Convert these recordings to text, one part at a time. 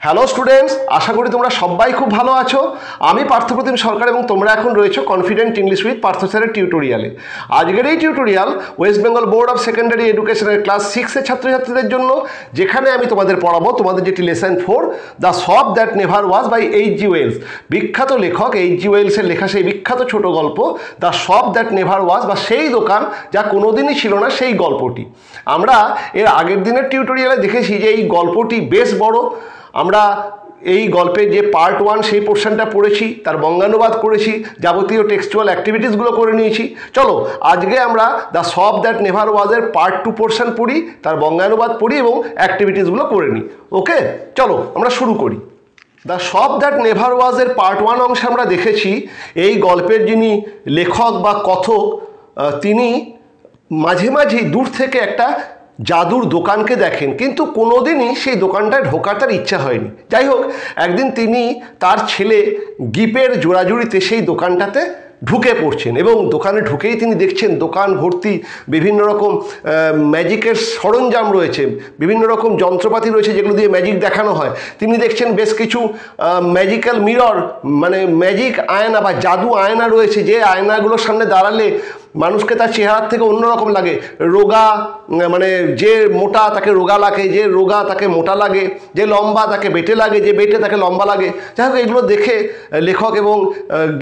Hello students, আশা করি তোমরা সবাই খুব ভালো আছো। আমি পার্থপ্রতিম সরকার এবং তোমরা এখন রয়েছো কনফিডেন্ট ইংলিশ উইথ পার্থ স্যারের টিউটোরিয়ালে। আজকের এই tutorial West Bengal Board of Secondary এডুকেশনের ক্লাস 6-এর ছাত্রছাত্রীদের জন্য, যেখানে আমি তোমাদের পড়াবো তোমাদের যেটি lesson 4 the shop that never was by H G. Wells. বিখ্যাত লেখক এইচ.জি. ওয়েলসের লেখা সেই বিখ্যাত ছোট গল্প the shop that never was, বা সেই দোকান যা কোনোদিনই ছিল না, সেই গল্পটি। আমরা এর আগের দিনের টিউটোরিয়ালে দেখেছি যে এই গল্পটি বেশ বড়। আমরা এই গল্পের যে পার্ট 1 সেই পোর্শনটা পড়েছি, তার বঙ্গানুবাদ করেছি, যাবতীয় টেক্সচুয়াল অ্যাক্টিভিটিসগুলো করে নিয়েছি। চলো আজকে আমরা দ্য শপ দ্যাট নেভার ওয়াজের পার্ট 2 পোর্শন পড়ি, তার বঙ্গানুবাদ পড়ি এবং অ্যাক্টিভিটিসগুলো করে নিই। ওকে, চলো আমরা শুরু করি। দ্য শপ দ্যাট নেভার ওয়াজের পার্ট 1 অংশে আমরা দেখেছি এই গল্পের যিনি লেখক বা কথক, তিনি মাঝে মাঝেই দূর থেকে একটা জাদুর দোকানকে দেখেন, কিন্তু কোনোদিনই সেই দোকানটায় ঢোকার তার ইচ্ছা হয়নি। যাই হোক, একদিন তিনি তার ছেলে গিপের জোড়াজুড়িতে সেই দোকানটাতে ঢুকে পড়ছেন এবং দোকানে ঢুকেই তিনি দেখছেন দোকান ভর্তি বিভিন্ন রকম ম্যাজিকের সরঞ্জাম রয়েছে, বিভিন্ন রকম যন্ত্রপাতি রয়েছে যেগুলো দিয়ে ম্যাজিক দেখানো হয়। তিনি দেখছেন বেশ কিছু ম্যাজিক্যাল মিরর, মানে ম্যাজিক আয়না বা জাদু আয়না রয়েছে, যে আয়নাগুলোর সামনে দাঁড়ালে মানুষকে তার চেহারার থেকে অন্যরকম লাগে। রোগা, মানে যে মোটা তাকে রোগা লাগে, যে রোগা তাকে মোটা লাগে, যে লম্বা তাকে বেটে লাগে, যে বেটে তাকে লম্বা লাগে। যাই হোক, এগুলো দেখে লেখক এবং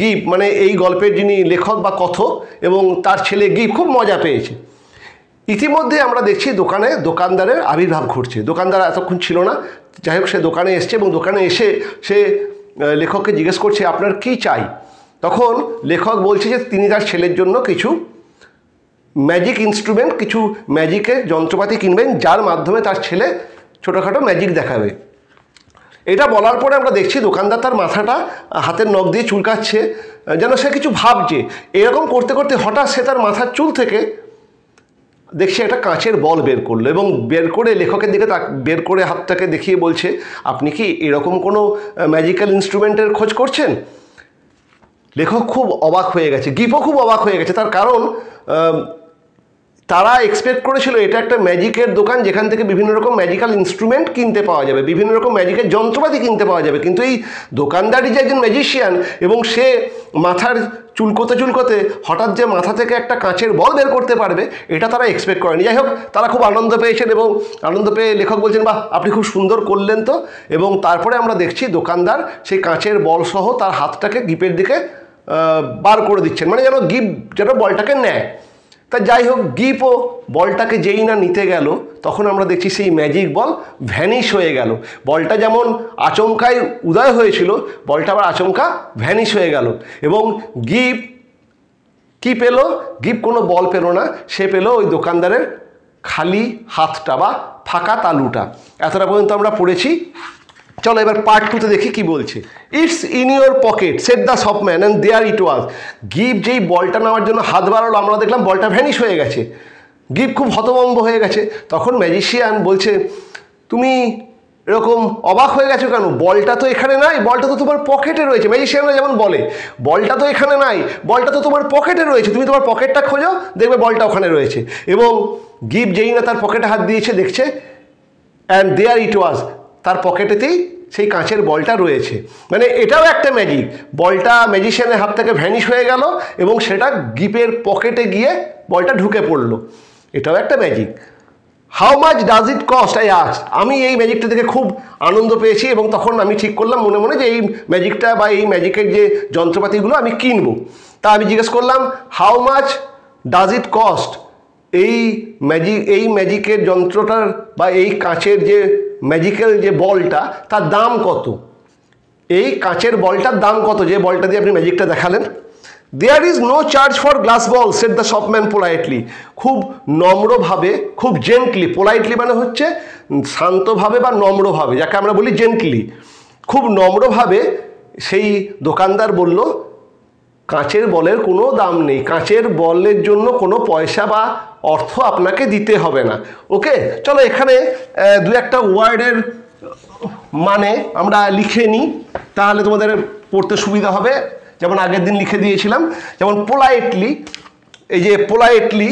গিপ, মানে এই গল্পের যিনি লেখক বা কথক, এবং তার ছেলে গিপ খুব মজা পেয়েছে। ইতিমধ্যে আমরা দেখছি দোকানে দোকানদারের আবির্ভাব ঘটছে। দোকানদার এতক্ষণ ছিল না। যাই হোক, সে দোকানে এসছে এবং দোকানে এসে সে লেখককে জিজ্ঞেস করছে আপনার কি চাই। তখন লেখক বলছে যে তিনি তার ছেলের জন্য কিছু ম্যাজিক ইনস্ট্রুমেন্ট, কিছু ম্যাজিকের যন্ত্রপাতি কিনবেন, যার মাধ্যমে তার ছেলে ছোটোখাটো ম্যাজিক দেখাবে। এটা বলার পরে আমরা দেখছি দোকানদার তার মাথাটা হাতের নখ দিয়ে চুলকাচ্ছে, যেন সে কিছু ভাবছে। এরকম করতে করতে হঠাৎ সে তার মাথার চুল থেকে দেখছি একটা কাঁচের বল বের করলো এবং বের করে লেখকের দিকে বের করে হাতটাকে দেখিয়ে বলছে আপনি কি এরকম কোনো ম্যাজিক্যাল ইনস্ট্রুমেন্টের খোঁজ করছেন। লেখক খুব অবাক হয়ে গেছে, গিপও খুব অবাক হয়ে গেছে। তার কারণ তারা এক্সপেক্ট করেছিল এটা একটা ম্যাজিকের দোকান, যেখান থেকে বিভিন্ন রকম ম্যাজিক্যাল ইনস্ট্রুমেন্ট কিনতে পাওয়া যাবে, বিভিন্ন রকম ম্যাজিকের যন্ত্রপাতি কিনতে পাওয়া যাবে। কিন্তু এই দোকানদারই যে একজন ম্যাজিশিয়ান এবং সে মাথার চুলকোতে চুলকোতে হঠাৎ যে মাথা থেকে একটা কাঁচের বল বের করতে পারবে, এটা তারা এক্সপেক্ট করেনি। যাই হোক, তারা খুব আনন্দ পেয়েছেন এবং আনন্দ পেয়ে লেখক বলছেন বাহ, আপনি খুব সুন্দর করলেন তো। এবং তারপরে আমরা দেখছি দোকানদার সেই কাঁচের বল সহ তার হাতটাকে গিপের দিকে বার করে দিচ্ছেন, মানে যেন গিপ যেন বলটাকে নেয়। তা যাই হোক, গিপও বলটাকে যেই না নিতে গেল, তখন আমরা দেখছি সেই ম্যাজিক বল ভ্যানিশ হয়ে গেল। বলটা যেমন আচমকায় উদয় হয়েছিল, বলটা আবার আচমকা ভ্যানিশ হয়ে গেল। এবং গিপ কি পেল? গিপ কোনো বল পেল না, সে পেল ওই দোকানদারের খালি হাতটা বা ফাঁকা তালুটা। এতটা পর্যন্ত আমরা পড়েছি। চলো এবার পার্ট 2তে দেখি কি বলছে। It's in your pocket said the shopman and there it was. Gip যেই বলটা নেওয়ার জন্য হাত বাড়ালো, আমরা দেখলাম বলটা ভ্যানিশ হয়ে গেছে। গিপ খুব হতভম্ব হয়ে গেছে। তখন ম্যাজিশিয়ান বলছে তুমি এরকম অবাক হয়ে গেছো কেন? বলটা তো এখানে নাই, বলটা তো তোমার পকেটে রয়েছে। ম্যাজিশিয়ানরা যেমন বলে বলটা তো এখানে নাই, বলটা তো তোমার পকেটে রয়েছে, তুমি তোমার পকেটটা খোঁজো, দেখবে বলটা ওখানে রয়েছে। এবং গিপ যেই না তার পকেটে হাত দিয়েছে, দেখছে অ্যান্ড দেয়ার ইট ওয়াজ, তার পকেটেতেই সেই কাঁচের বলটা রয়েছে। মানে এটাও একটা ম্যাজিক। বলটা ম্যাজিশিয়ানের হাত থেকে ভ্যানিশ হয়ে গেল এবং সেটা গিপের পকেটে গিয়ে বলটা ঢুকে পড়লো। এটাও একটা magic. How much does it cost I asked. আমি এই ম্যাজিকটা দেখে খুব আনন্দ পেয়েছি এবং তখন আমি ঠিক করলাম মনে মনে যে এই ম্যাজিকটা বা এই ম্যাজিকের যে যন্ত্রপাতিগুলো আমি কিনবো। তা আমি জিজ্ঞেস করলাম how much does it cost. এই ম্যাজিকের যন্ত্রটার বা এই কাঁচের যে ম্যাজিক্যাল যে বলটা, তার দাম কত? এই কাঁচের বলটার দাম কত, যে বলটা দিয়ে আপনি ম্যাজিকটা দেখালেন? There is no charge for glass ball said the shopman politely. খুব নম্রভাবে, খুব জেন্টলি, পোলাইটলি মানে হচ্ছে শান্তভাবে বা নম্রভাবে, যাকে আমরা বলি জেন্টলি, খুব নম্রভাবে সেই দোকানদার বলল কাঁচের বলের কোনো দাম নেই, কাঁচের বলের জন্য কোনো পয়সা বা অর্থ আপনাকে দিতে হবে না। ওকে, চলো এখানে দু একটা ওয়ার্ডের মানে আমরা লিখে নিই, তাহলে তোমাদের পড়তে সুবিধা হবে। যেমন আগের দিন লিখে দিয়েছিলাম, যেমন পোলাইটলি, এই যে পোলাইটলি,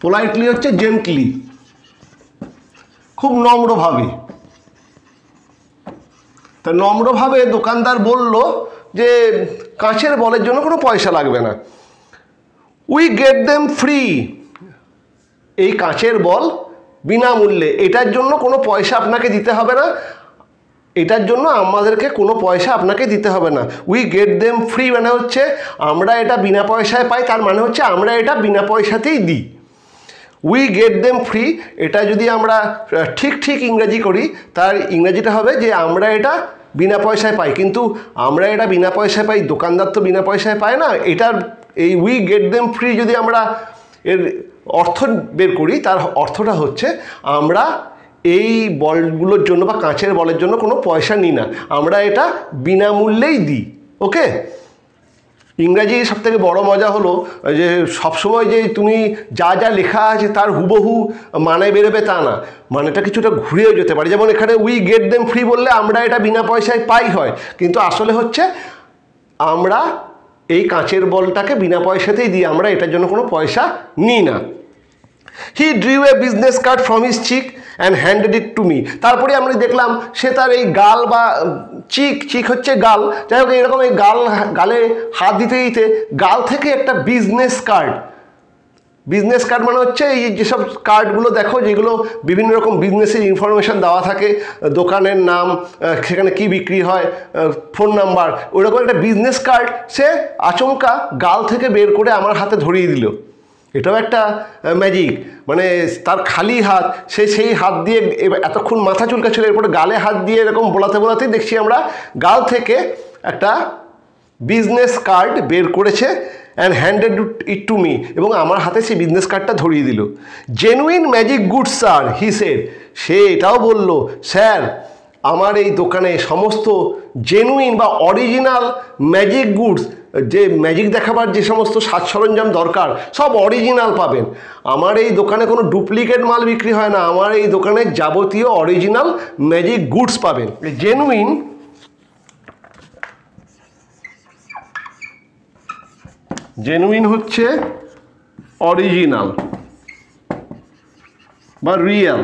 পোলাইটলি হচ্ছে জেন্টলি, খুব নম্রভাবে। তা নম্রভাবে দোকানদার বলল যে কাঁচের বলের জন্য কোনো পয়সা লাগবে না, উই গেট দেম ফ্রি। এই কাঁচের বল বিনামূল্যে, এটার জন্য কোনো পয়সা আপনাকে দিতে হবে না, এটার জন্য আমাদেরকে কোনো পয়সা আপনাকে দিতে হবে না। উই গেট দেম ফ্রি মানে হচ্ছে আমরা এটা বিনা পয়সায় পাই, তার মানে হচ্ছে আমরা এটা বিনা পয়সাতেই দিই। উই গেট দেম ফ্রি, এটা যদি আমরা ঠিক ইংরেজি করি তার ইংরেজিটা হবে যে আমরা এটা বিনা পয়সায় পাই। কিন্তু আমরা এটা বিনা পয়সায় পাই, দোকানদার তো বিনা পয়সায় পায় না। এটার এই উই গেট দেম ফ্রি যদি আমরা এর অর্থ বের করি, তার অর্থটা হচ্ছে আমরা এই বলগুলোর জন্য বা কাঁচের বলের জন্য কোনো পয়সা নিই না, আমরা এটা বিনামূল্যেই দিই। ওকে, ইংরাজি সবথেকে বড় মজা হলো যে সবসময় যে তুমি যা যা লেখা আছে তার হুবহু মানে বেরোবে তা না, মানেটা কিছুটা ঘুরেও যেতে পারে। যেমন এখানে উই গেট দেম ফ্রি বললে আমরা এটা বিনা পয়সায় পাই হয়, কিন্তু আসলে হচ্ছে আমরা এই কাঁচের বলটাকে বিনা পয়সাতেই দিই, আমরা এটার জন্য কোনো পয়সা নিই না। He drew a business card from his cheek and handed it to me. তারপরে আমরা দেখলাম সে তার এই গাল বা চিক হচ্ছে গাল, যাই হোক এরকম এই গালে হাত দিতে দিতে গাল থেকে একটা বিজনেস কার্ড মানে হচ্ছে এই যেসব কার্ডগুলো দেখো যেগুলো বিভিন্ন রকম বিজনেসের ইনফরমেশান দেওয়া থাকে, দোকানের নাম, সেখানে কি বিক্রি হয়, ফোন নাম্বার, ওইরকম একটা বিজনেস কার্ড সে আচমকা গাল থেকে বের করে আমার হাতে ধরিয়ে দিল। এটাও একটা ম্যাজিক, মানে তার খালি হাত, সে সেই হাত দিয়ে এতক্ষণ মাথা চুলকাচ্ছিল, এরপরে গালে হাত দিয়ে এরকম বোলাতেই দেখছি আমরা গাল থেকে একটা বিজনেস কার্ড বের করেছে and handed it to me, এবং আমার হাতে সেই বিজনেস কার্ডটা ধরিয়ে দিল। Genuine magic goods sir, he said. সে এটাও বলল, স্যার আমার এই দোকানে সমস্ত জেনুইন বা অরিজিনাল ম্যাজিক গুডস, যে ম্যাজিক দেখাবার যে সমস্ত সাজ সরঞ্জাম দরকার সব অরিজিনাল পাবেন। আমার এই দোকানে কোনো ডুপ্লিকেট মাল বিক্রি হয় না, আমার এই দোকানে যাবতীয় অরিজিনাল ম্যাজিক গুডস পাবেন। জেনুইন হচ্ছে অরিজিনাল বা রিয়েল।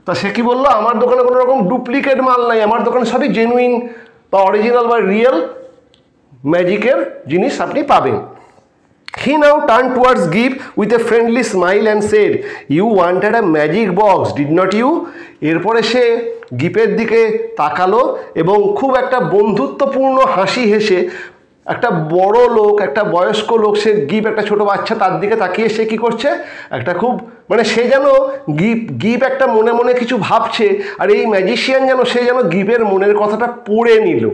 তা সে কি বললো, আমার দোকানে কোনো রকম ডুপ্লিকেট মাল নাই, আমার দোকানে সবই জেনুইন বা অরিজিনাল বা রিয়েল ম্যাজিকের জিনিস আপনি পাবেন। হি নাও টার্ন টুয়ার্ডস গিভ with a friendly smile and said, you wanted a magic box did not you. এরপরে সে গিপের দিকে তাকালো এবং খুব একটা বন্ধুত্বপূর্ণ হাসি হেসে, একটা বড় লোক, একটা বয়স্ক লোক, সে গিপ একটা ছোট বাচ্চা, তার দিকে তাকিয়ে সে কী করছে, একটা খুব মানে সে যেন গিপ একটা মনে মনে কিছু ভাবছে, আর এই ম্যাজিশিয়ান সে যেন গিপের মনের কথাটা পড়ে নিল।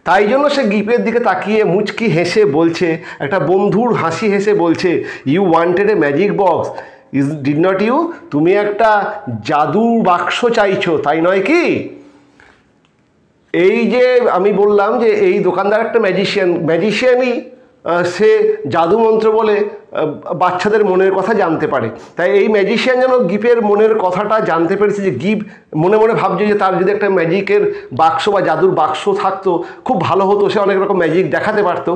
তাই জন্য সে গিপের দিকে তাকিয়ে মুচকি হেসে বলছে, একটা বন্ধুর হাসি হেসে বলছে, you wanted a magic box did not you. তুমি একটা জাদু বাক্স চাইছো, তাই নয় কি? এই যে আমি বললাম যে এই দোকানদার একটা ম্যাজিশিয়ানই সে জাদু মন্ত্র বলে বাচ্চাদের মনের কথা জানতে পারে। তাই এই ম্যাজিশিয়ান যেন গিপের মনের কথাটা জানতে পেরেছে, যে গিপ মনে মনে ভাবছে যে তার যদি একটা ম্যাজিকের বাক্স বা জাদুর বাক্স থাকতো খুব ভালো হতো, সে অনেক রকম ম্যাজিক দেখাতে পারতো।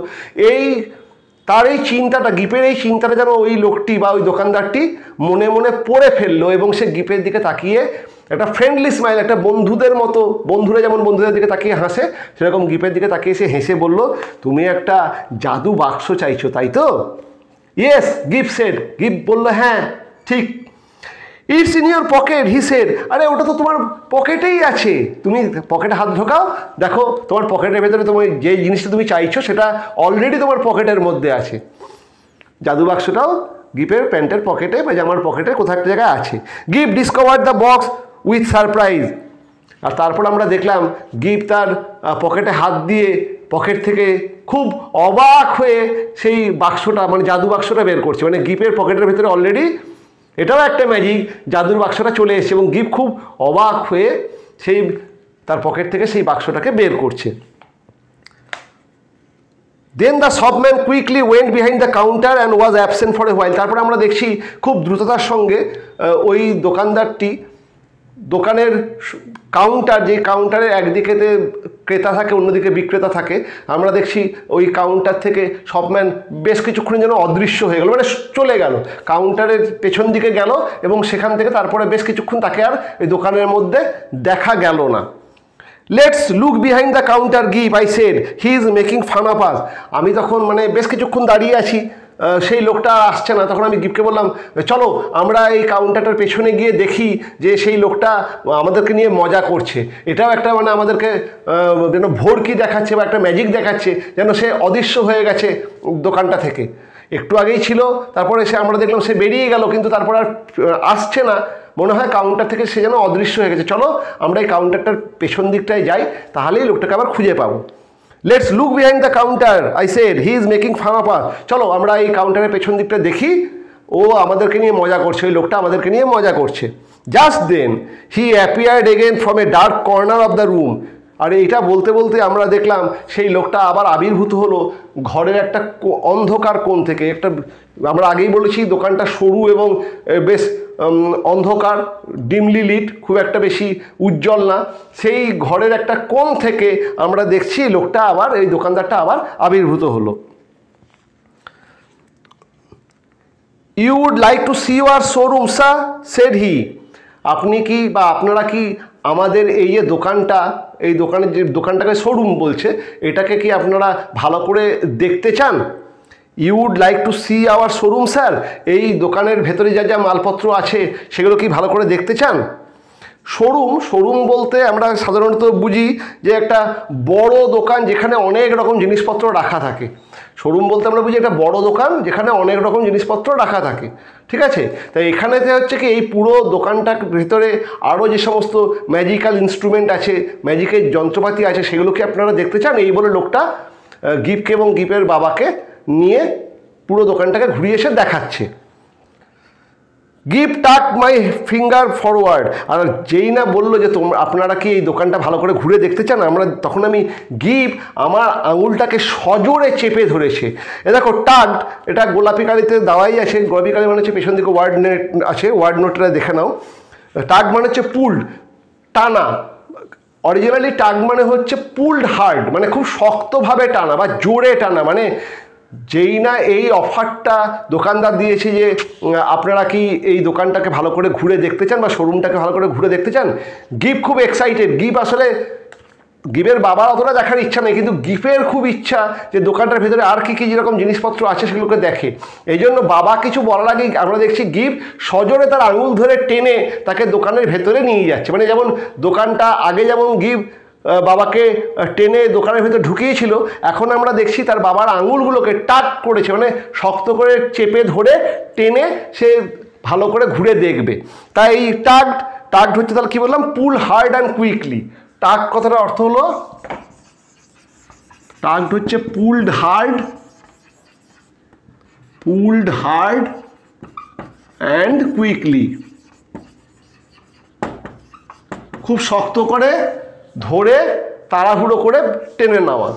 তার এই চিন্তাটা, গিপের এই চিন্তাটা যেন ওই লোকটি বা ওই দোকানদারটি মনে মনে পড়ে ফেললো, এবং সে গিপের দিকে তাকিয়ে একটা ফ্রেন্ডলি স্মাইল, একটা বন্ধুদের মতো, বন্ধুরা যেমন বন্ধুদের দিকে তাকিয়ে হাসে সেরকম গিপের দিকে তাকিয়ে সে হেসে বলল, তুমি একটা জাদু বাক্স চাইছো তাই তো? Yes গিপ shed. গিপ বলল, হ্যাঁ ঠিক। It's in your pocket he said. আরে ওটা তো তোমার পকেটেই আছে, তুমি পকেটে হাত ঢোকাও, দেখো তোমার পকেটের ভেতরে তুমি যে জিনিসটা তুমি চাইছো সেটা অলরেডি তোমার পকেটের মধ্যে আছে। জাদু বাক্সটাও গিপের প্যান্টের পকেটে বা জামার পকেটে কোথাও একটা জায়গায় আছে। Gip discover the box with surprise. আর তারপর আমরা দেখলাম গিপ তার পকেটে হাত দিয়ে পকেট থেকে খুব অবাক হয়ে সেই বাক্সটা, মানে জাদু বাক্সটা বের করছে। মানে গিপের পকেটের ভেতরে অলরেডি, এটাও একটা ম্যাজিক, জাদুর বাক্সটা চলে এসেছে, এবং গিপ খুব অবাক হয়ে সেই তার পকেট থেকে সেই বাক্সটাকে বের করছে। Then the shopman quickly went behind the counter and was absent for a while. তারপরে আমরা দেখছি খুব দ্রুততার সঙ্গে ওই দোকানদারটি দোকানের কাউন্টার, যে কাউন্টারের একদিকেতে ক্রেতা থাকে অন্যদিকে বিক্রেতা থাকে, আমরা দেখছি ওই কাউন্টার থেকে শপম্যান বেশ কিছুক্ষণ যেন অদৃশ্য হয়ে গেল, মানে চলে গেল, কাউন্টারের পেছন দিকে গেল এবং সেখান থেকে তারপরে বেশ কিছুক্ষণ তাকে আর এই দোকানের মধ্যে দেখা গেল না। Let's look behind the counter give, I said, he is making fun of us. আমি তখন মানে বেশ কিছুক্ষণ দাঁড়িয়ে আছি, সেই লোকটা আসছে না, তখন আমি গিফটকে বললাম চলো আমরা এই কাউন্টারটার পেছনে গিয়ে দেখি যে সেই লোকটা আমাদেরকে নিয়ে মজা করছে। এটাও একটা মানে আমাদেরকে যেন ভোরকি দেখাচ্ছে বা একটা ম্যাজিক দেখাচ্ছে, যেন সে অদৃশ্য হয়ে গেছে দোকানটা থেকে। একটু আগেই ছিল, তারপরে আমরা দেখলাম সে বেরিয়ে গেল, কিন্তু তারপর আর আসছে না, মনে হয় কাউন্টার থেকে সে যেন অদৃশ্য হয়ে গেছে। চলো আমরা এই কাউন্টারটার পেছন দিকটায় যাই, তাহলেই লোকটাকে আবার খুঁজে পাবো। Let's look behind the counter, I said, he is making fun of us. চলো আমরা এই কাউন্টারের পেছন দিকটা দেখি, ও আমাদেরকে নিয়ে মজা করছে, ওই লোকটা আমাদেরকে নিয়ে মজা করছে। Just then he appeared again from a dark corner of the room. আর এইটা বলতে বলতে আমরা দেখলাম সেই লোকটা আবার আবির্ভূত হলো ঘরের একটা অন্ধকার কোণ থেকে। একটা আমরা আগেই বলেছি দোকানটা সরু এবং বেশ অন্ধকার, ডিমলি লিট, খুব একটা বেশি উজ্জ্বল না। সেই ঘরের একটা কোণ থেকে আমরা দেখছি লোকটা আবার, এই দোকানদারটা আবার আবির্ভূত হলো। You would like to see your showroom sir, said he. আপনি কি বা আপনারা কি আমাদের এই যে দোকানটা, এই দোকানের যে দোকানটাকে শোরুম বলছে, এটাকে কি আপনারা ভালো করে দেখতে চান? You would like to see our showroom sir, এই দোকানের ভেতরে যা যা মালপত্র আছে সেগুলো কি ভালো করে দেখতে চান? শোরুম বলতে আমরা সাধারণত বুঝি যে একটা বড় দোকান যেখানে অনেক রকম জিনিসপত্র রাখা থাকে। শোরুম বলতে আমরা বুঝি একটা বড় দোকান যেখানে অনেক রকম জিনিসপত্র রাখা থাকে, ঠিক আছে? তাই এখানেতে হচ্ছে কি এই পুরো দোকানটার ভেতরে আরও যে সমস্ত ম্যাজিক্যাল ইনস্ট্রুমেন্ট আছে, ম্যাজিকের যন্ত্রপাতি আছে, সেগুলোকে আপনারা দেখতে চান? এই বলে লোকটা গিফটকে এবং গিফের বাবাকে নিয়ে পুরো দোকানটাকে ঘুরিয়ে এসে দেখাচ্ছে। গিভ টাক মাই ফিঙ্গার ফরওয়ার্ড। আর যেই না বললো যে আপনারা কি এই দোকানটা ভালো করে ঘুরে দেখতে চান, তখন আমি গিভ আমার আঙুলটাকে সজোরে চেপে ধরেছে। এ দেখো টাগ, এটা গোলাপি কালিতে দেওয়াই আছে, গোলাপি কালি মানে হচ্ছে পেছন দিকে ওয়ার্ড নেট আছে, ওয়ার্ড নোটটা দেখে নাও। টাগ মানে হচ্ছে পুল্ড, টানা। অরিজিনালি টাগ মানে হচ্ছে পুল্ড হার্ড, মানে খুব শক্তভাবে টানা বা জোরে টানা। মানে যেই না এই অফারটা দোকানদার দিয়েছে যে আপনারা কি এই দোকানটাকে ভালো করে ঘুরে দেখতে চান বা শোরুমটাকে ভালো করে ঘুরে দেখতে চান, গিফ খুব এক্সাইটেড। গিফ আসলে, গিফের বাবার অতটা দেখার ইচ্ছা নেই, কিন্তু গিফের খুব ইচ্ছা যে দোকানটার ভেতরে আর কি যেরকম জিনিসপত্র আছে সেগুলোকে দেখে। এই জন্য বাবা কিছু বলার আগেই আমরা দেখছি গিফ সজোরে তার আঙুল ধরে টেনে তাকে দোকানের ভেতরে নিয়ে যাচ্ছে। মানে যেমন দোকানটা আগে যেমন গিফ বাবাকে টেনে দোকানের ভেতরে ঢুকিয়েছিল, এখন আমরা দেখছি তার বাবার আঙুলগুলোকে টাক করেছে, মানে শক্ত করে চেপে ধরে টেনে সে ভালো করে ঘুরে দেখবে। তাই এই টাগ হচ্ছে, তাহলে কী বললাম, পুল হার্ড অ্যান্ড কুইকলি। টাগ কথাটার অর্থ হলো, টাগ হচ্ছে পুলড হার্ড অ্যান্ড কুইকলি, খুব শক্ত করে ধরে তাড়াহুড়ো করে টেনে নেওয়া।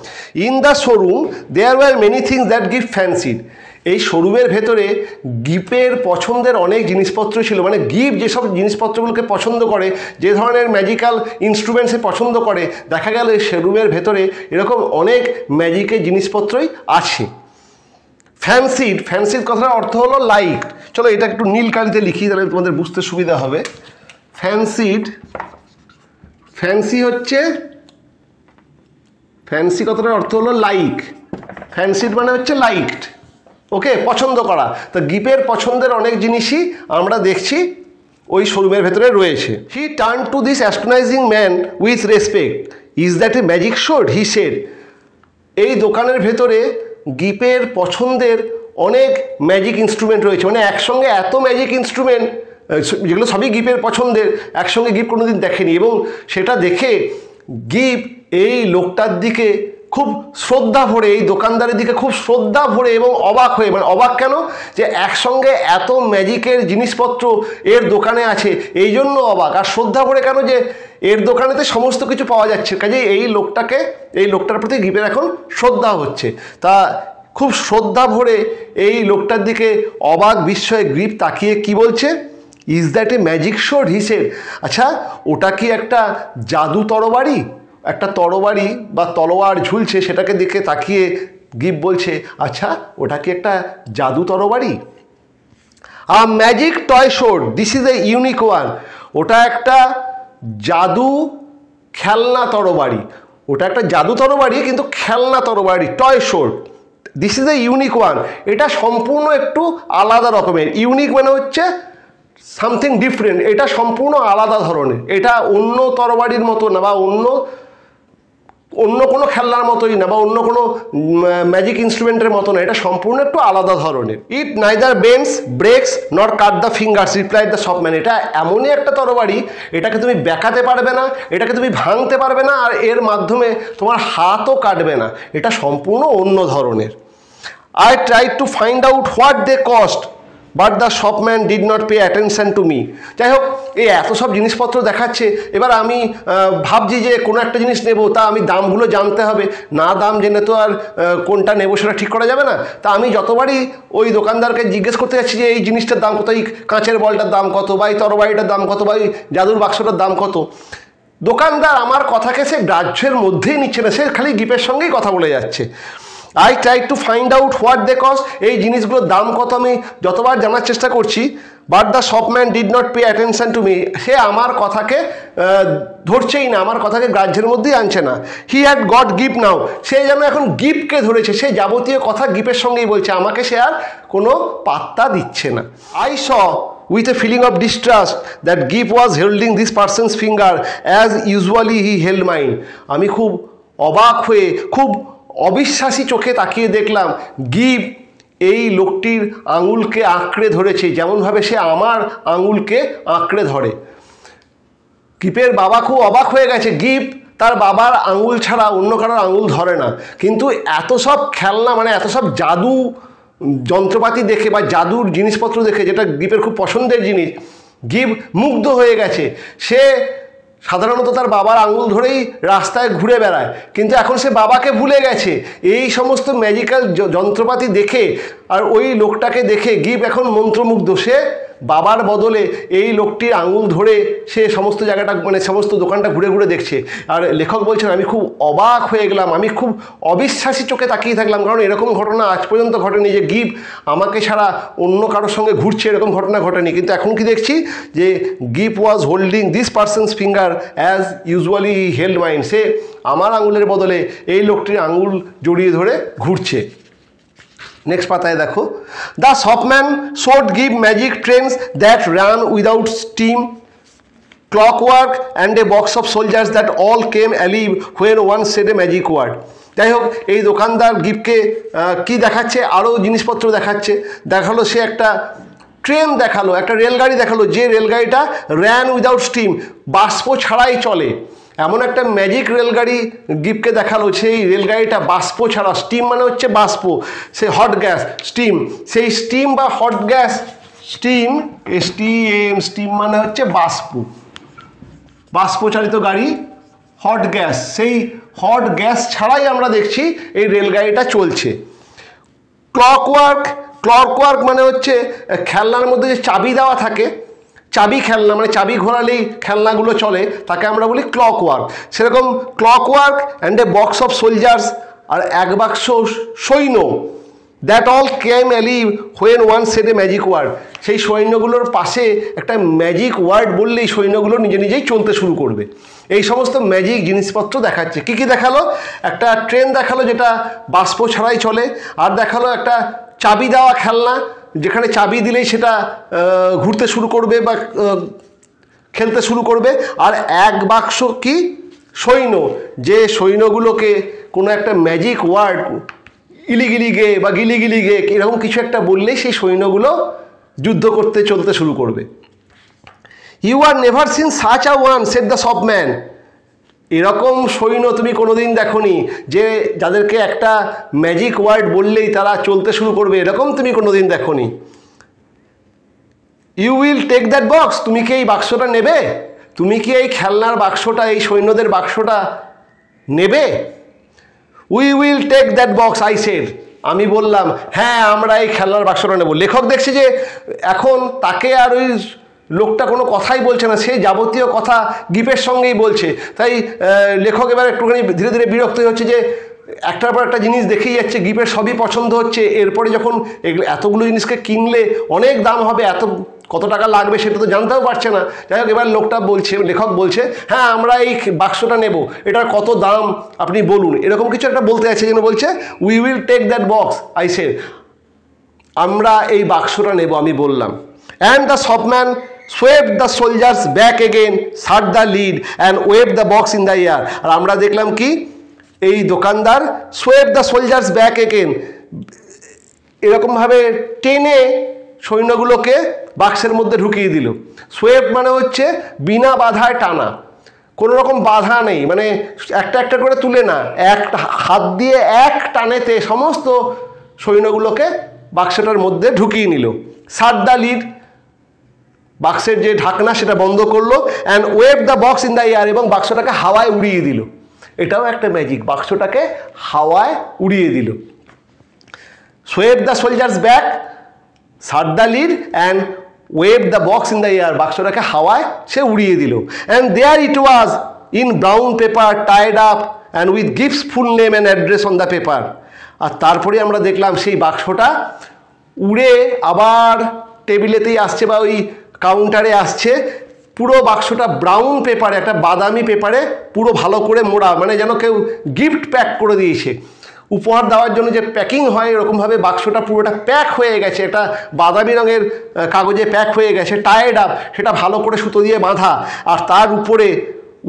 In the showroom there were many things that গিভ ফ্যান্সিড। এই শোরুমের ভেতরে গিফের পছন্দের অনেক জিনিসপত্র ছিল। মানে গিফ যেসব জিনিসপত্রগুলোকে পছন্দ করে, যে ধরনের ম্যাজিক্যাল ইনস্ট্রুমেন্টসে পছন্দ করে, দেখা গেল এই শোরুমের ভেতরে এরকম অনেক ম্যাজিকের জিনিসপত্রই আছে। ফ্যান্সিড কথার অর্থ হলো লাইক। চলো এটা একটু নীল কালিতে লিখি, তাহলে তোমাদের বুঝতে সুবিধা হবে। ফ্যান্সি কথাটার অর্থ হলো লাইক। ফ্যান্সিড মানে হচ্ছে লাইকড, ওকে, পছন্দ করা। তো গিফের পছন্দের অনেক জিনিসই আমরা দেখছি ওই শোরুমের ভেতরে রয়েছে। He turn to this astonishing man with respect. Is that a magic sword, he said. এই দোকানের ভেতরে গিফের পছন্দের অনেক ম্যাজিক ইনস্ট্রুমেন্ট রয়েছে। মানে একসঙ্গে এত ম্যাজিক ইনস্ট্রুমেন্ট, যেগুলো সবই গিফের পছন্দের, একসঙ্গে গিফ কোনোদিন দেখেনি। এবং সেটা দেখে গিফ এই লোকটার দিকে খুব শ্রদ্ধা ভরে, এই দোকানদারের দিকে খুব শ্রদ্ধা ভরে এবং অবাক হয়ে, মানে অবাক কেন, যে একসঙ্গে এত ম্যাজিকের জিনিসপত্র এর দোকানে আছে এই জন্য অবাক। আর শ্রদ্ধা ভরে কেন, যে এর দোকানেতে সমস্ত কিছু পাওয়া যাচ্ছে, কাজে এই লোকটার প্রতি গিফের এখন শ্রদ্ধা হচ্ছে। তা খুব শ্রদ্ধা ভরে এই লোকটার দিকে অবাক বিস্ময়ে গিফ তাকিয়ে কি বলছে, is that a magic sword he shed. আচ্ছা ওটা কি একটা জাদু তরবারি? একটা তরবারি বা তলোয়ার ঝুলছে, সেটাকে দেখে তাকিয়ে গিফ বলছে আচ্ছা ওটা কি একটা জাদু তরবারি? আ magic toy sword, this is a unique one. ওটা একটা জাদু খেলনা তরবারি। ওটা একটা জাদু তরবারি কিন্তু খেলনা তরবারি, toy sword. This is a unique one. এটা সম্পূর্ণ একটু আলাদা রকমের। ইউনিক মানে হচ্ছে সামথিং ডিফারেন্ট, এটা সম্পূর্ণ আলাদা ধরনের। এটা অন্য তরবারির মতো না, বা অন্য কোনো খেলনার মতোই না, বা অন্য কোনো ম্যাজিক ইনস্ট্রুমেন্টের মতো না, এটা সম্পূর্ণ একটু আলাদা ধরনের। It neither bends breaks not cut the fingers replied the shopman. এটা এমনই একটা তরবারি, এটাকে তুমি বেঁকাতে পারবে না, এটাকে তুমি ভাঙতে পারবে না, আর এর মাধ্যমে তোমার হাতও কাটবে না। এটা সম্পূর্ণ অন্য ধরনের। I tried to find out what they cost, but the shopman did not pay attention to me. যাই হোক, এই এত সব জিনিসপত্র দেখাচ্ছে, এবার আমি ভাবছি যে কোনো একটা জিনিস নেব, তা আমি দামগুলো জানতে হবে, না দাম জেনে তো আর কোনটা নেবো সেটা ঠিক করা যাবে না। তা আমি যতবারই ওই দোকানদারকে জিজ্ঞেস করতে যাচ্ছি যে এই জিনিসটার দাম কত, এই কাঁচের বলটার দাম কত, বা এই তরবারিটার দাম কত, বা এই জাদুর বাক্সটার দাম কত, দোকানদার আমার কথাকে সে গ্রাহ্যের মধ্যেই নিচ্ছে না, সে খালি গিফের সঙ্গেই কথা বলে যাচ্ছে। I try to find out what they cost, এই জিনিসগুলোর দাম কত আমি যতবার জানার চেষ্টা করছি, but the shopman did not pay attention to me. সে আমার কথাকে ধরছেই না, আমার কথাকে গ্রাহ্যের মধ্যেই আনছে না। হি হ্যাড গট গিফট নাও, সে যেন এখন গিফটকে ধরেছে, সে যাবতীয় কথা গিফের সঙ্গেই বলছে, আমাকে সে আর কোনো পাত্তা দিচ্ছে না। I saw with a feeling of distrust that Gip was holding this person's finger as usually he held mine. আমি খুব অবাক হয়ে, খুব অবিশ্বাসী চোখে তাকিয়ে দেখলাম গিপ এই লোকটির আঙুলকে আঁকড়ে ধরেছে, যেমনভাবে সে আমার আঙুলকে আঁকড়ে ধরে। গিপের বাবা খুব অবাক হয়ে গেছে, গিপ তার বাবার আঙুল ছাড়া অন্য কারোর আঙুল ধরে না। কিন্তু এত সব খেলনা, মানে এত সব জাদু যন্ত্রপাতি দেখে বা জাদুর জিনিসপত্র দেখে, যেটা গিপের খুব পছন্দের জিনিস, গিপ মুগ্ধ হয়ে গেছে। সে সাধারণত তার বাবার আঙুল ধরেই রাস্তায় ঘুরে বেড়ায়, কিন্তু এখন সে বাবাকে ভুলে গেছে। এই সমস্ত ম্যাজিক্যাল যন্ত্রপাতি দেখে আর ওই লোকটাকে দেখে গিপ এখন মন্ত্রমুগ্ধ। সে বাবার বদলে এই লোকটির আঙুল ধরে সে সমস্ত জায়গাটা, মানে সমস্ত দোকানটা ঘুরে ঘুরে দেখছে। আর লেখক বলছেন আমি খুব অবাক হয়ে গেলাম, আমি খুব অবিশ্বাসী চোখে তাকিয়ে থাকলাম, কারণ এরকম ঘটনা আজ পর্যন্ত ঘটেনি যে গিপ আমাকে ছাড়া অন্য কারোর সঙ্গে ঘুরছে, এরকম ঘটনা ঘটেনি। কিন্তু এখন কি দেখছি যে Gip was holding this person's finger as usually he held mine. সে আমার আঙুলের বদলে এই লোকটির আঙুল জড়িয়ে ধরে ঘুরছে। নেক্সট পাতায় দেখো, দ্য শপম্যান শোড গিভ magic trains that run without steam, clockwork and a box of soldiers that all came alive when one said a magic word. যাই হোক, এই দোকানদার গিফকে কি দেখাচ্ছে, আরও জিনিসপত্র দেখালো সে একটা ট্রেন দেখালো, একটা রেলগাড়ি দেখালো, যে রেলগাড়িটা র্যান উইদাউট স্টিম, বাষ্প ছাড়াই চলে। এমন একটা ম্যাজিক রেলগাড়ি গিফকে দেখালো, সেই রেলগাড়িটা বাষ্প ছাড়া, স্টিম মানে হচ্ছে বাষ্প, সে হট গ্যাস, স্টিম, সেই স্টিম বা hot gas, steam STEAM, steam মানে হচ্ছে বাষ্প, বাষ্পচালিত গাড়ি, হট গ্যাস, সেই হট গ্যাস ছাড়াই আমরা দেখছি এই রেলগাড়িটা চলছে। ক্লকওয়ার্ক মানে হচ্ছে খেলনার মধ্যে যে চাবি দেওয়া থাকে, চাবি খেলনা, মানে চাবি ঘোরালেই খেলনাগুলো চলে, তাকে আমরা বলি ক্লকওয়ার্ক। সেরকম clockwork and a box of soldiers, আর এক বাক্স সৈন্য, that all came alive when one said a magic word. সেই সৈন্যগুলোর পাশে একটা ম্যাজিক ওয়ার্ড বললেই সৈন্যগুলো নিজে নিজেই চলতে শুরু করবে। এই সমস্ত ম্যাজিক জিনিসপত্র দেখাচ্ছে। কী কী দেখালো? একটা ট্রেন দেখালো যেটা বাষ্প ছাড়াই চলে, আর দেখালো একটা চাবি দেওয়া খেলনা, যেখানে চাবি দিলেই সেটা ঘুরতে শুরু করবে বা খেলতে শুরু করবে, আর এক বাক্স কি সৈন্য, যে সৈন্যগুলোকে কোনো একটা ম্যাজিক ওয়ার্ড, ইলিগিলি গে বা গিলিগিলি গে এরকম কিছু একটা বললেই সেই সৈন্যগুলো যুদ্ধ করতে চলতে শুরু করবে। You are never seen such a one said the shopman. এরকম সৈন্য তুমি কোনোদিন দেখোনি, যে যাদেরকে একটা ম্যাজিক ওয়ার্ড বললেই তারা চলতে শুরু করবে, এরকম তুমি কোনোদিন দেখোনি। You will take that box, তুমি কি এই বাক্সটা নেবে? তুমি কি এই খেলনার বাক্সটা, এই সৈন্যদের বাক্সটা নেবে? We will take that box I said, আমি বললাম হ্যাঁ আমরা এই খেলনার বাক্সটা নেব। লেখক দেখছে যে এখন তাকে আর ওই লোকটা কোনো কথাই বলছে না, সেই যাবতীয় কথা গিফের সঙ্গেই বলছে। তাই লেখক এবার একটুখানি ধীরে ধীরে বিরক্ত হচ্ছে যে একটার পর একটা জিনিস দেখেই যাচ্ছে, গিফের সবই পছন্দ হচ্ছে, এরপরে যখন এতগুলো জিনিসকে কিনলে অনেক দাম হবে, কত টাকা লাগবে সেটা তো জানতেও পারছে না। যাই হোক, এবার লোকটা বলছে, লেখক বলছে, হ্যাঁ আমরা এই বাক্সটা নেব, এটার কত দাম আপনি বলুন, এরকম কিছু একটা বলতে আছে, যেন বলছে we will take that box, I say, আমরা এই বাক্সটা নেব, আমি বললাম। And the shopman swept the soldiers back again, shut the lid and waved the box in the air। আর আমরা দেখলাম কি, এই দোকানদার swept the soldiers back again, এরকমভাবে টেনে সৈন্যগুলোকে বাক্সের মধ্যে ঢুকিয়ে দিল। সোয়েপ মানে হচ্ছে বিনা বাধায় টানা, কোনো রকম বাধা নেই, মানে একটা একটা করে তুলে না, এক হাত দিয়ে এক টানেতে সমস্ত সৈন্যগুলোকে বাক্সটার মধ্যে ঢুকিয়ে নিল। শাট দ্য লিড, বাক্সের যে ঢাকনা সেটা বন্ধ করলো। And wave the box in the air, এবং বাক্সটাকে হাওয়ায় উড়িয়ে দিল। এটাও একটা ম্যাজিক, বাক্সটাকে হাওয়ায় উড়িয়ে দিল। সোয়েভ the soldiers back, shut the lid and wave the box in the air, বাক্সটাকে হাওয়ায় সে উড়িয়ে দিল। And there it was in brown paper tied up and with Gip's full name and address on the paper. আর তারপরে আমরা দেখলাম সেই বাক্সটা উড়ে আবার টেবিলেতেই আসছে বা ওই কাউন্টারে আসছে। পুরো বাক্সটা ব্রাউন পেপারে, একটা বাদামি পেপারে পুরো ভালো করে মোড়া, মানে যেন কেউ গিফট প্যাক করে দিয়েছে। উপহার দেওয়ার জন্য যে প্যাকিং হয় এরকমভাবে বাক্সটা পুরোটা প্যাক হয়ে গেছে, এটা বাদামি রঙের কাগজে প্যাক হয়ে গেছে, টাইড আপ, সেটা ভালো করে সুতো দিয়ে বাঁধা। আর তার উপরে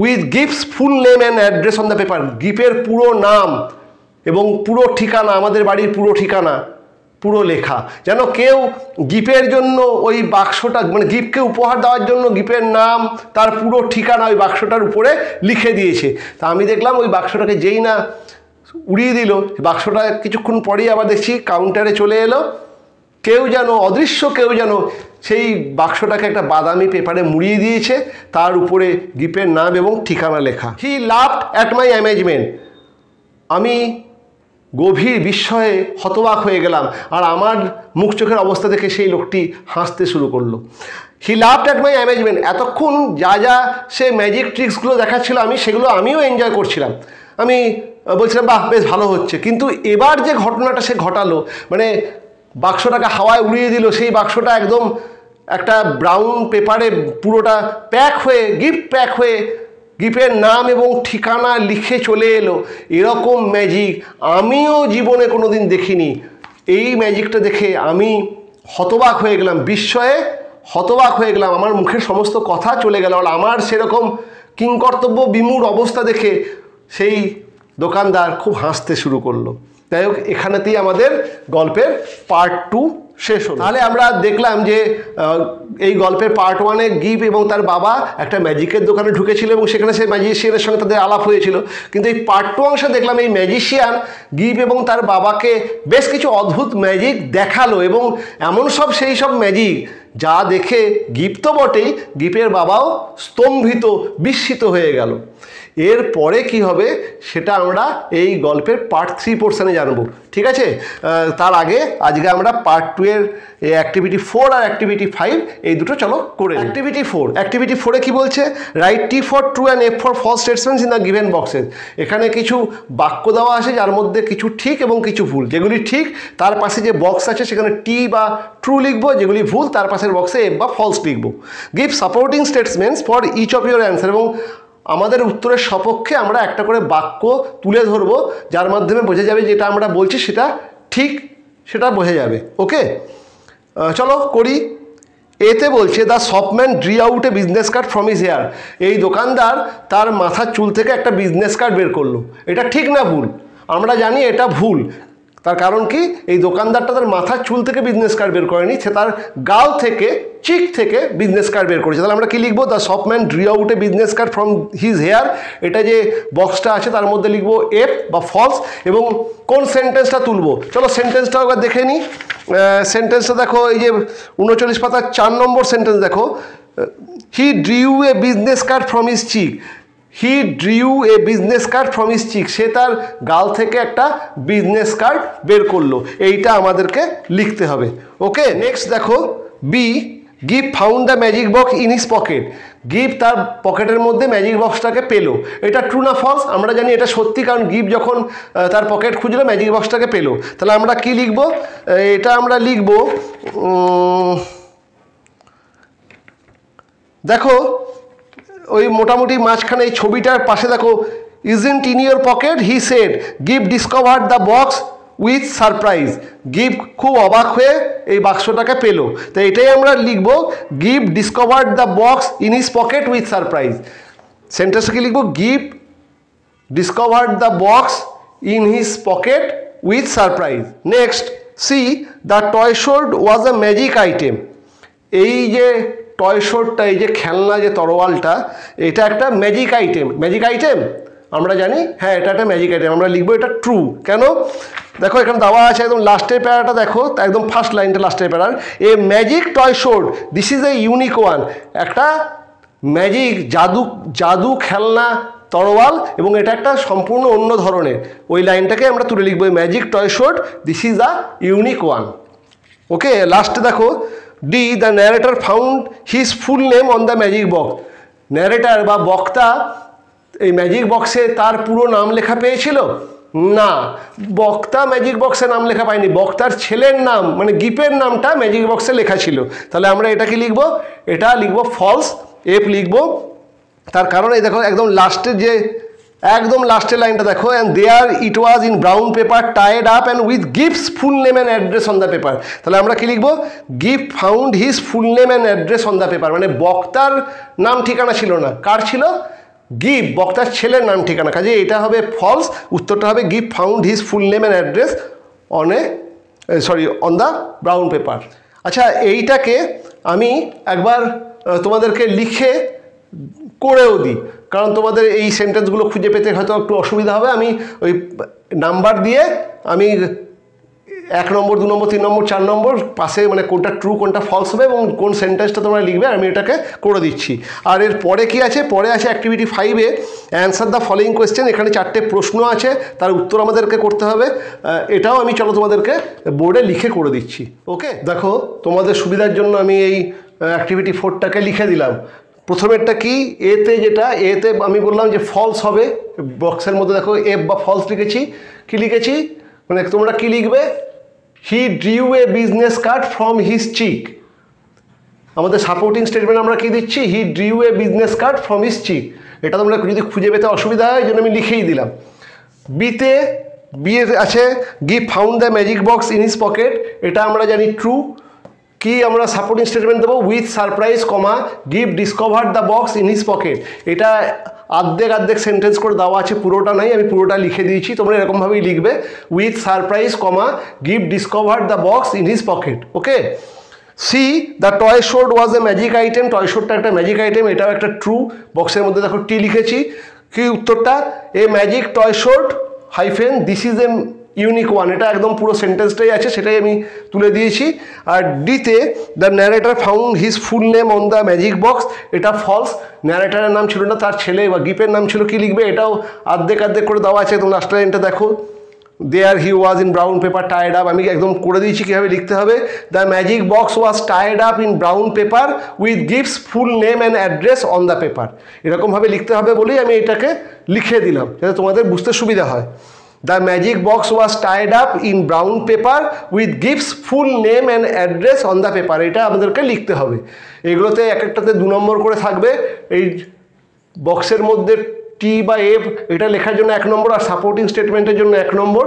with Gip's full name and address on the paper, গিফের পুরো নাম এবং পুরো ঠিকানা, আমাদের বাড়ির পুরো ঠিকানা পুরো লেখা। যেন কেউ গিফের জন্য ওই বাক্সটা, মানে গিফটকে উপহার দেওয়ার জন্য গিফের নাম, তার পুরো ঠিকানা ওই বাক্সটার উপরে লিখে দিয়েছে। তা আমি দেখলাম ওই বাক্সটাকে যেই না উড়িয়ে দিল, বাক্সটা কিছুক্ষণ পরেই আবার দেখছি কাউন্টারে চলে এলো। কেউ যেন, অদৃশ্য কেউ যেন সেই বাক্সটাকে একটা বাদামি পেপারে মুড়িয়ে দিয়েছে, তার উপরে গিফের নাম এবং ঠিকানা লেখা। He laughed at my amazement, আমি গভীর বিস্ময়ে হতবাক হয়ে গেলাম, আর আমার মুখ চোখের অবস্থা দেখে সেই লোকটি হাসতে শুরু করলো। He laughed at my amazement, এতক্ষণ যা যা সে ম্যাজিক ট্রিক্সগুলো দেখাচ্ছিল আমিও এনজয় করছিলাম, আমি বলছিলাম বাহ বেশ ভালো হচ্ছে। কিন্তু এবার যে ঘটনাটা সে ঘটালো, মানে বাক্সটাকে হাওয়ায় উড়িয়ে দিল, সেই বাক্সটা একদম একটা ব্রাউন পেপারে পুরোটা প্যাক হয়ে, গিফট প্যাক হয়ে গিফের নাম এবং ঠিকানা লিখে চলে এলো। এরকম ম্যাজিক আমিও জীবনে কোনো দিন দেখিনি। এই ম্যাজিকটা দেখে আমি হতবাক হয়ে গেলাম, বিস্ময়ে হতবাক হয়ে গেলাম, আমার মুখের সমস্ত কথা চলে গেল। আর আমার সেরকম কিংকর্তব্য বিমূঢ় অবস্থা দেখে সেই দোকানদার খুব হাসতে শুরু করলো। যাই হোক, এখানেতেই আমাদের গল্পের পার্ট 2 শেষ হলো। তাহলে আমরা দেখলাম যে এই গল্পের পার্ট 1-এ গিফ এবং তার বাবা একটা ম্যাজিকের দোকানে ঢুকেছিল এবং সেখানে সেই ম্যাজিশিয়ানের সঙ্গে তাদের আলাপ হয়েছিল। কিন্তু এই পার্ট 2 অংশে দেখলাম এই ম্যাজিশিয়ান গিফ এবং তার বাবাকে বেশ কিছু অদ্ভুত ম্যাজিক দেখালো, এবং এমন সব সেই সব ম্যাজিক যা দেখে গিফ তো বটেই, গিফের বাবাও স্তম্ভিত, বিস্মিত হয়ে গেল। এরপরে কি হবে সেটা আমরা এই গল্পের পার্ট 3 পোর্শনে জানবো, ঠিক আছে? তার আগে আজকে আমরা পার্ট 2-এর অ্যাক্টিভিটি 4 আর অ্যাক্টিভিটি 5 এই দুটো চলো করে। অ্যাক্টিভিটি 4-এ কি বলছে? Right T for true and F for false statements in the given boxes। এখানে কিছু বাক্য দেওয়া আছে যার মধ্যে কিছু ঠিক এবং কিছু ভুল। যেগুলি ঠিক তার পাশে যে বক্স আছে সেখানে টি বা ট্রু লিখবো, যেগুলি ভুল তার পাশের বক্সে এফ বা ফলস লিখবো। Give supporting statements for each of your answer, এবং আমাদের উত্তরের সপক্ষে আমরা একটা করে বাক্য তুলে ধরবো যার মাধ্যমে বোঝা যাবে যেটা আমরা বলছি সেটা ঠিক, সেটা বোঝা যাবে। ওকে, চলো করি। এতে বলছে the shopman drew out a business card from his hair. এই দোকানদার তার মাথার চুল থেকে একটা বিজনেস কার্ড বের করলো। এটা ঠিক না ভুল? আমরা জানি এটা ভুল। তার কারণ কি? এই দোকানদারটা তার মাথার চুল থেকে বিজনেস কার্ড বের করেনি, সে তার গাল থেকে, চিক থেকে বিজনেস কার্ড বের করেছে। তাহলে আমরা কি লিখবো? The shopman drew out a business card from his hair. এটা যে বক্সটা আছে তার মধ্যে লিখবো এফ বা ফলস, এবং কোন সেন্টেন্সটা তুলবো চলো সেন্টেন্সটা একবার দেখে নিই। সেন্টেন্সটা দেখো, এই যে 39 পাতার 4 নম্বর সেন্টেন্স দেখো। He drew a business card from his cheek. He drew a business card from his cheek. সে তার গাল থেকে একটা বিজনেস কার্ড বের করলো। এইটা আমাদেরকে লিখতে হবে। ওকে, নেক্সট দেখো বি, গিভ found the magic box in his pocket. গিভ তার পকেটের মধ্যে ম্যাজিক বক্সটাকে পেলো। এটা ট্রু না ফলস? আমরা জানি এটা সত্যি, কারণ গিভ যখন তার পকেট খুঁজলো ম্যাজিক বক্সটাকে পেলো। তাহলে আমরা কি লিখব? এটা আমরা লিখব, দেখো ওই মোটামুটি মাঝখানে এই ছবিটার পাশে দেখো, isn't in your pocket he said, give discovered the box with surprise. Give খুব অবাক হয়ে এই বাক্সটাকে পেলো, তো এটাই আমরা লিখব, give discovered the box in his pocket with surprise. সেন্টেন্সটা কি লিখব? Give discovered the box in his pocket with surprise. Next, C the toy sword was a magic item. এই যে টয় শোডটা, এই যে খেলনা যে তরোয়ালটা, এটা একটা ম্যাজিক আইটেম। ম্যাজিক আইটেম আমরা জানি, হ্যাঁ এটা একটা ম্যাজিক আইটেম। আমরা লিখবো এটা ট্রু। কেন? দেখো এখানে দেওয়া আছে একদম লাস্টের প্যারাটা, দেখো একদম ফার্স্ট লাইনটা লাস্টের প্যারার, a magic toy sword this is a unique one. একটা ম্যাজিক জাদু খেলনা তরোয়াল, এবং এটা একটা সম্পূর্ণ অন্য ধরনের। ওই লাইনটাকে আমরা তুলে লিখবো, magic toy sword this is a unique one. Okay, লাস্টে দেখো, D the narrator found his full name on the magic box. Narrator বা বক্তা এই ম্যাজিক বক্সে তার পুরো নাম লেখা পেয়েছিল না, বক্তা ম্যাজিক বক্সে নাম লেখা পায়নি, বক্তার ছেলের নাম মানে গিপের নামটা ম্যাজিক বক্সে লেখা ছিল। তাহলে আমরা এটা কি লিখবো? এটা লিখবো ফলস, এফ লিখবো। তার কারণ এই দেখো একদম লাস্টের যে একদম লাস্টের লাইনটা দেখো, and there it was in brown paper tied up and with গিভস full name and address on the paper. তাহলে আমরা কি লিখবো? গিভ found his full name and address on the paper. মানে বক্তার নাম ঠিকানা ছিল না, কার ছিল? গিভ, বক্তার ছেলের নাম ঠিকানা। কাজে এটা হবে ফলস, উত্তরটা হবে give found his full name and address on the brown paper. আচ্ছা, এইটাকে আমি একবার তোমাদেরকে লিখে করেও দিই, কারণ তোমাদের এই সেন্টেন্সগুলো খুঁজে পেতে হয়তো একটু অসুবিধা হবে। আমি ওই নাম্বার দিয়ে আমি 1 নম্বর 2 নম্বর 3 নম্বর 4 নম্বর পাশে মানে কোনটা ট্রু কোনটা ফলস হবে এবং কোন সেন্টেন্সটা তোমরা লিখবে আমি এটাকে করে দিচ্ছি। আর এর পরে কি আছে? পরে আছে অ্যাক্টিভিটি 5-এ অ্যান্সার দ্য ফলোইং কোয়েশ্চেন। এখানে 4টে প্রশ্ন আছে, তার উত্তর আমাদেরকে করতে হবে। এটাও আমি চলো তোমাদেরকে বোর্ডে লিখে করে দিচ্ছি। ওকে, দেখো তোমাদের সুবিধার জন্য আমি এই অ্যাক্টিভিটি 4টাকে লিখে দিলাম। প্রথমেরটা কি? এতে, যেটা এতে আমি বললাম যে ফলস হবে, বক্সের মধ্যে দেখো এফ বা ফলস লিখেছি। কি লিখেছি? মানে তোমরা কি লিখবে? He drew a business card from his cheek. আমাদের সাপোর্টিং স্টেটমেন্ট আমরা কি দিচ্ছি? He drew a business card from his cheek. এটা তোমরা যদি খুঁজে পেতে অসুবিধা হয়, এই জন্য আমি লিখেই দিলাম। বিতে আছে give found the magic box in his pocket. এটা আমরা জানি ট্রু। কি আমরা সাপোর্টিং স্টেটমেন্ট দেবো? উইথ সারপ্রাইজ কমা গিভ discovered the box in his pocket. এটা আর্ধেক সেন্টেন্স করে দেওয়া আছে, পুরোটা নাই, আমি পুরোটা লিখে দিয়েছি। তোমরা এরকমভাবেই লিখবে, উইথ সারপ্রাইজ কমা গিভ discovered the box in his pocket. Okay, C the toy sword was a magic item. Toy শোডটা একটা ম্যাজিক আইটেম, এটাও একটা ট্রু। বক্সের মধ্যে দেখো টি লিখেছি। কি উত্তরটা? এ magic toy showed hyphen this is a unique one. এটা একদম পুরো সেন্টেন্সটাই আছে, সেটাই আমি তুলে দিয়েছি। আর ডিতে the narrator found his full name on the magic box. এটা ফলস, ন্যারেটারের নাম ছিল না, তার ছেলে বা গিপের নাম ছিল। কি লিখবে? এটাও আর্ধেক করে দেওয়া আছে। একদম লাস্ট লাইনটা দেখো, there he was in brown paper tied up. আমি একদম করে দিয়েছি কীভাবে লিখতে হবে। The magic box was tied up in brown paper with গিভস full name and address on the paper. এরকমভাবে লিখতে হবে বলেই আমি এটাকে লিখে দিলাম, যাতে তোমাদের বুঝতে সুবিধা হয়। The magic box was tied up in brown paper with গিভস full name and address on the paper. এটা আমাদেরকে লিখতে হবে। এগুলোতে এক একটাতে 2 নম্বর করে থাকবে। এই বক্সের মধ্যে টি বা এফ এটা লেখার জন্য 1 নম্বর, আর সাপোর্টিং স্টেটমেন্টের জন্য 1 নম্বর।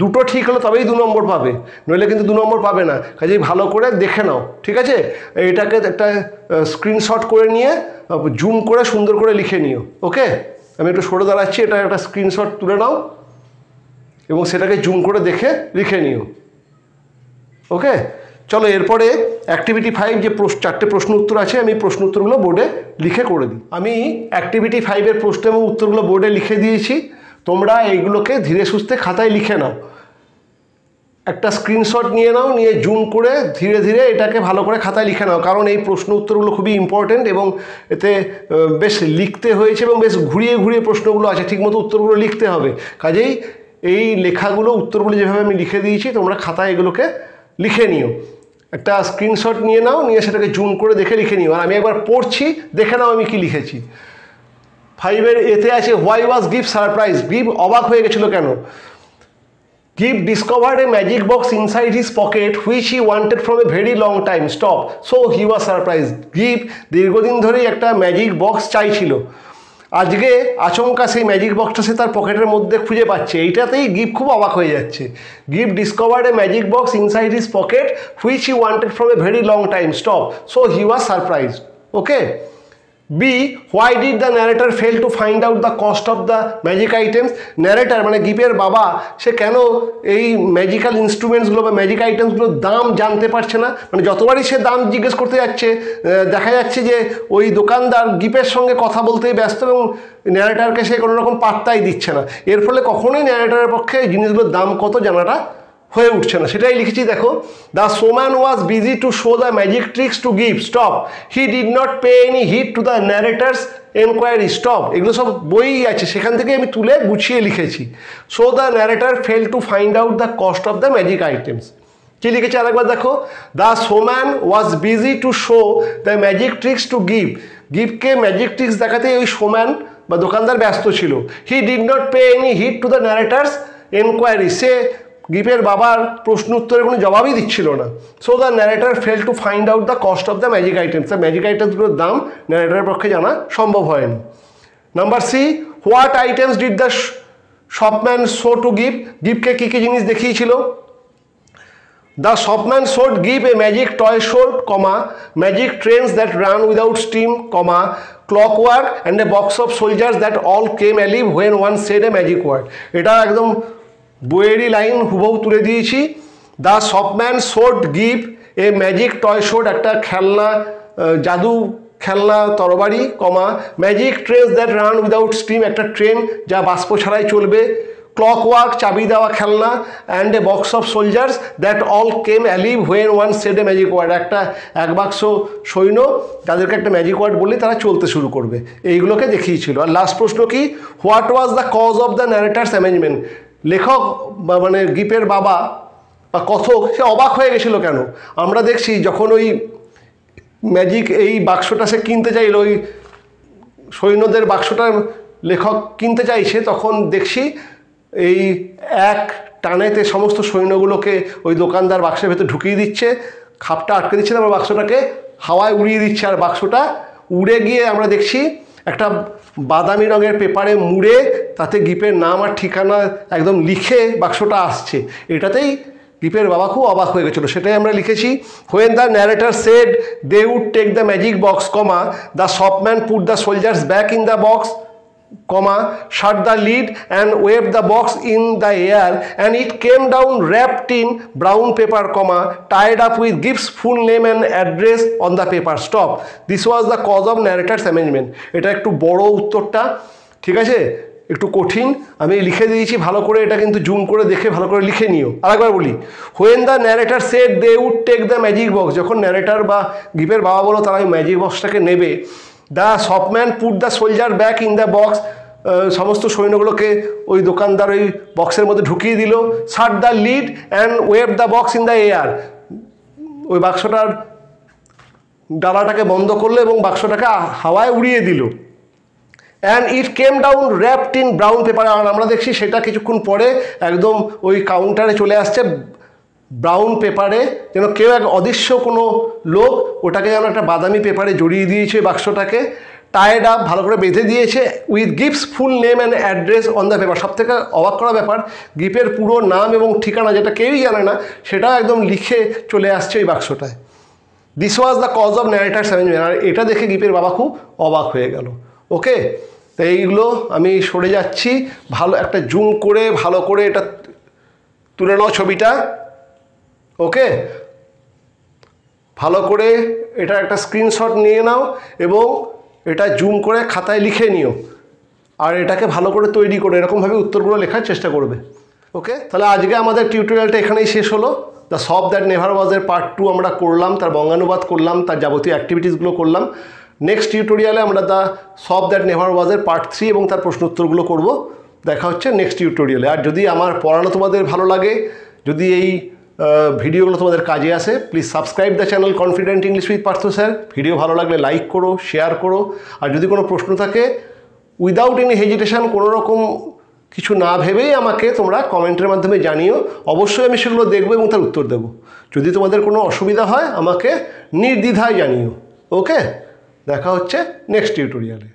দুটো ঠিক হলে তবেই 2 নম্বর পাবে, নইলে কিন্তু 2 নম্বর পাবে না। কাজেই ভালো করে দেখে নাও, ঠিক আছে? এটাকে একটা স্ক্রিনশট করে নিয়ে জুম করে সুন্দর করে লিখে নিও। ওকে, আমি একটু সরে দাঁড়াচ্ছি, এটা একটা স্ক্রিনশট তুলে নাও এবং সেটাকে জুম করে দেখে লিখে নিও। ওকে, চলো এরপরে অ্যাক্টিভিটি 5 যে 4টে প্রশ্ন উত্তর আছে, আমি প্রশ্ন উত্তরগুলো বোর্ডে লিখে করে দিই। আমি অ্যাক্টিভিটি 5-এর প্রশ্ন এবং উত্তরগুলো বোর্ডে লিখে দিয়েছি। তোমরা এইগুলোকে ধীরে সুস্থে খাতায় লিখে নাও। একটা স্ক্রিনশট নিয়ে নাও, নিয়ে জুম করে ধীরে ধীরে এটাকে ভালো করে খাতায় লিখে নাও, কারণ এই প্রশ্ন উত্তরগুলো খুবই ইম্পর্টেন্ট এবং এতে বেশ লিখতে হয়েছে এবং বেশ ঘুরিয়ে ঘুরিয়ে প্রশ্নগুলো আছে, ঠিকমতো উত্তরগুলো লিখতে হবে। কাজেই এই লেখাগুলো উত্তরগুলো যেভাবে আমি লিখে দিয়েছি তোমরা খাতায় এগুলোকে লিখে নিও। একটা স্ক্রিনশট নিয়ে নাও, নিয়ে সেটাকে জুম করে দেখে লিখে নিও। আর আমি একবার পড়ছি, দেখে নাও আমি কি লিখেছি। 5-এর এতে আছে why was give surprise, give অবাক হয়ে গেছিলো কেন? Give discovered a magic box inside his pocket which he wanted from a very long time, stop, so he was surprise. Give দীর্ঘদিন ধরেই একটা ম্যাজিক বক্স চাইছিল, আজকে আচমকা সেই ম্যাজিক বক্সটা সে তার পকেটের মধ্যে খুঁজে পাচ্ছে, এইটাতেই গিভ খুব অবাক হয়ে যাচ্ছে। গিভ discovered a magic box inside his pocket which he wanted from a very long time, stop, so he was surprised. Okay. B, why did the narrator fail to find out the cost of the magic items? Narrator মানে গিফের বাবা, সে কেন এই magical ইনস্ট্রুমেন্টসগুলো বা magic আইটেমসগুলোর দাম জানতে পারছে না? মানে যতবারই সে দাম জিজ্ঞেস করতে যাচ্ছে, দেখা যাচ্ছে যে ওই দোকানদার গিফের সঙ্গে কথা বলতেই ব্যস্ত এবং ন্যারেটারকে সে কোনো রকম পাত্তাই দিচ্ছে না। এর ফলে কখনোই ন্যারেটারের পক্ষে এই জিনিসগুলোর দাম কত জানাটা হয়ে উঠছে না। সেটাই লিখেছি, দেখো, the showman was busy to show the magic tricks to গিভ, stop, he did not pay any heed to the narrator's enquiry, stop. এগুলো সব বইই আছে, সেখান থেকে আমি তুলে গুছিয়ে লিখেছি। So the narrator fail to find out the cost of the magic items. কি লিখেছে আরেকবার দেখো, the showman was busy to show the magic tricks to গিভ, গিভকে ম্যাজিক ট্রিক্স দেখাতে ওই সোম্যান বা দোকানদার ব্যস্ত ছিল। He did not pay any heed to the narrator's enquiry, সে গিফের বাবার প্রশ্ন উত্তরের কোনো জবাবই দিচ্ছিল না। So the narrator fail to find out the cost of the magic items, the magic আইটেমসগুলোর দাম ন্যারেটারের পক্ষে জানা সম্ভব হয়নি। Number C, what items did the shopman show to গিভ, গিফকে কী কী জিনিস দেখিয়েছিল? দ্য শপম্যান শোড গিভ a magic toy sword, comma, magic trains that run without steam, comma, clockwork and a box of soldiers that all came alive when one said a magic word. এটা একদম বইয়েরই line হুবহু তুলে দিয়েছি। The shopman showed গিভ a magic toy sword, একটা খেলনা, জাদু খেলনা তরবারি, comma, magic trains that run without steam, একটা ট্রেন যা বাষ্প ছাড়াই চলবে, ক্লক ওয়ার্ক চাবি দেওয়া খেলনা, and a box of soldiers that all came alive when one said a magic word, একটা এক বাক্স সৈন্য যাদেরকে একটা ম্যাজিক ওয়ার্ড বললে তারা চলতে শুরু করবে, এইগুলোকে দেখিয়েছিল। আর লাস্ট প্রশ্ন কি, what was the cause of the narrator's amazement, লেখক বা মানে গিফের বাবা বা কথক সে অবাক হয়ে গেছিলো কেন? আমরা দেখছি যখন ওই ম্যাজিক এই বাক্সটা সে কিনতে চাইল, ওই সৈন্যদের বাক্সটা লেখক কিনতে চাইছে, তখন দেখছি এই এক টানেতে সমস্ত সৈন্যগুলোকে ওই দোকানদার বাক্সের ভেতর ঢুকিয়ে দিচ্ছে, খাপটা আটকে দিচ্ছে, তারপর বাক্সটাকে হাওয়ায় উড়িয়ে দিচ্ছে, আর বাক্সটা উড়ে গিয়ে আমরা দেখছি একটা বাদামি রঙের পেপারে মুড়ে তাতে গিফের নাম আর ঠিকানা একদম লিখে বাক্সটা আসছে। এটাতেই গিফের বাবা খুব অবাক হয়ে গেছিলো, সেটাই আমরা লিখেছি। When the narrator said they would take the magic box, comma, the shopman put the soldiers back in the box, comma, shut the lid and waved the box in the air and it came down wrapped in brown paper, comma, tied up with Gibbs' full name and address on the paper, stop, this was the cause of narrator's amendment। এটা একটু বড় উত্তরটা, ঠিক আছে, একটু কঠিন, আমি লিখে দিয়েছি ভালো করে, এটা কিন্তু জুম করে দেখে ভালো করে লিখে নিও। আরেকবার বলি, when the narrator said they would take the magic box, যখন ন্যারেটার বা গিফের বাবা বলো তারা ওই ম্যাজিক বক্সটাকে নেবে, the shopman put the soldier back in the box, সমস্ত সৈন্যগুলোকে ওই দোকানদার ওই বক্সের মধ্যে ঢুকিয়ে দিল, shut the lid and wave the box in the air, ওই বাক্সটার ডালাটাকে বন্ধ করলো এবং বাক্সটাকে হাওয়ায় উড়িয়ে দিল, and it came down wrapped in brown paper, আর আমরা দেখছি সেটা কিছুক্ষণ পরে একদম ওই কাউন্টারে চলে আসছে ব্রাউন পেপারে, যেন কেউ এক অদৃশ্য কোনো লোক ওটাকে যেন একটা বাদামি পেপারে জড়িয়ে দিয়েছে বাক্সটাকে, টাইড আপ ভালো করে বেঁধে দিয়েছে, with Gip's full name and address on the paper. সব থেকে অবাক করা ব্যাপার, গিফের পুরো নাম এবং ঠিকানা যেটা কেউই জানে না সেটাও একদম লিখে চলে আসছে ওই বাক্সটায়। This was the cause of narrator's amazement, আর এটা দেখে গিফের বাবা খুব অবাক হয়ে গেল। ওকে, তো এইগুলো আমি সরে যাচ্ছি, ভালো একটা জুম করে ভালো করে এটা তুলে নাও ছবিটা। ওকে, ভালো করে এটা একটা স্ক্রিনশট নিয়ে নাও এবং এটা জুম করে খাতায় লিখে নিও, আর এটাকে ভালো করে তৈরি করে এরকমভাবে উত্তরগুলো লেখার চেষ্টা করবে। ওকে, তাহলে আজকে আমাদের টিউটোরিয়ালটা এখানেই শেষ হলো। দ্য সব দ্যাট নেভার ওয়াজের পার্ট 2 আমরা করলাম, তার বঙ্গানুবাদ করলাম, তার যাবতীয় অ্যাক্টিভিটিসগুলো করলাম। নেক্সট টিউটোরিয়ালে আমরা দ্য সব দ্যাট নেভার ওয়াজের পার্ট 3 এবং তার প্রশ্ন উত্তরগুলো করব। দেখা হচ্ছে নেক্সট টিউটোরিয়ালে। আর যদি আমার পড়ানো তোমাদের ভালো লাগে, যদি এই ভিডিওগুলো তোমাদের কাজে আসে। Please subscribe the channel confident English with Partha sir. Video ভালো লাগলে লাইক করো, শেয়ার করো, আর যদি কোনো প্রশ্ন থাকে উইদাউট এনি হেজিটেশন, কোনো রকম কিছু না ভেবেই আমাকে তোমরা কমেন্টের মাধ্যমে জানিও। অবশ্যই আমি সেগুলো দেখবো এবং তার উত্তর দেবো। যদি তোমাদের কোনো অসুবিধা হয় আমাকে নির্দ্বিধায় জানিও। ওকে, দেখা হচ্ছে নেক্সট টিউটোরিয়ালে।